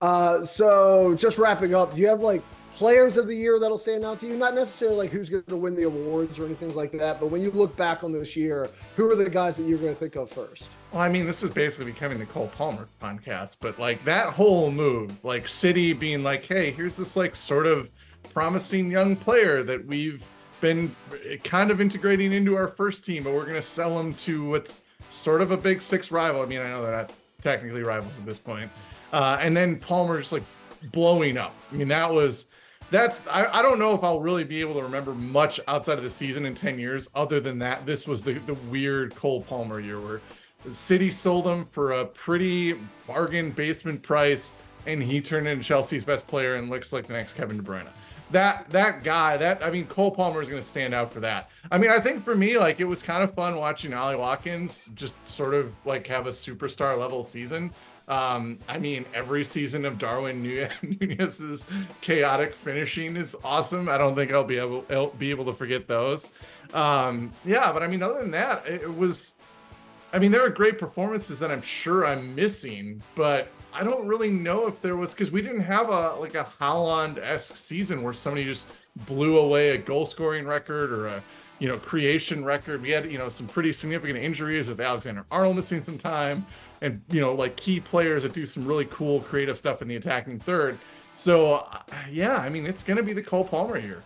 So just wrapping up, do you have like players of the year that'll stand out to you? Not necessarily like who's going to win the awards or anything like that, but when you look back on this year, who are the guys that you're going to think of first? Well, I mean, this is basically becoming the Cole Palmer podcast, but like that whole move, like City being like, hey, here's this like sort of promising young player that we've been kind of integrating into our first team, but we're going to sell him to what's sort of a big six rival. I mean, I know they're not technically rivals at this point. And then Palmer just like blowing up. I mean, I don't know if I'll really be able to remember much outside of the season in 10 years. Other than that, this was the weird Cole Palmer year where the City sold him for a pretty bargain basement price, and he turned into Chelsea's best player and looks like the next Kevin De Bruyne. That guy, I mean, Cole Palmer is going to stand out for that. I mean, I think for me, like it was kind of fun watching Ollie Watkins just sort of like have a superstar level season. I mean, every season of Darwin Nunez's chaotic finishing is awesome. I don't think I'll be able to forget those. Yeah, but I mean, other than that, it was. I mean, there are great performances that I'm sure I'm missing, but I don't really know if there was because we didn't have a Haaland-esque season where somebody just blew away a goal scoring record or a creation record. We had some pretty significant injuries with Alexander Arnold missing some time, and like key players that do some really cool creative stuff in the attacking third. So yeah, I mean it's going to be the Cole Palmer year.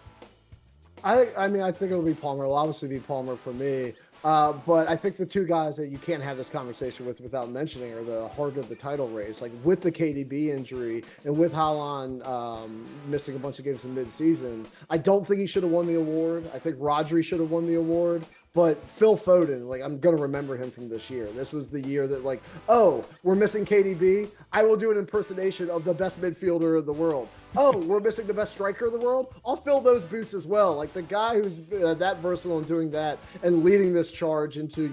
I mean, I think it'll be Palmer. It'll obviously be Palmer for me. But I think the two guys that you can't have this conversation with without mentioning are the heart of the title race. Like with the KDB injury and with Haaland missing a bunch of games in mid-season, I don't think he should have won the award. I think Rodri should have won the award. But Phil Foden, like I'm gonna remember him from this year. This was the year that like, oh, we're missing KDB. I will do an impersonation of the best midfielder in the world. Oh, we're missing the best striker in the world. I'll fill those boots as well. Like the guy who's that versatile in doing that and leading this charge into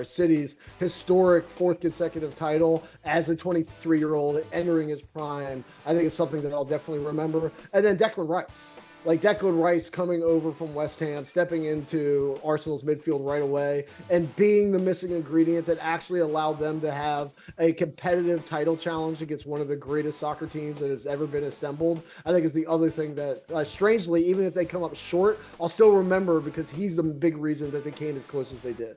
City's historic fourth consecutive title as a 23-year-old entering his prime. I think it's something that I'll definitely remember. And then Declan Rice. Like Declan Rice coming over from West Ham, stepping into Arsenal's midfield right away, and being the missing ingredient that actually allowed them to have a competitive title challenge against one of the greatest soccer teams that has ever been assembled. I think is the other thing that, strangely, even if they come up short, I'll still remember because he's the big reason that they came as close as they did.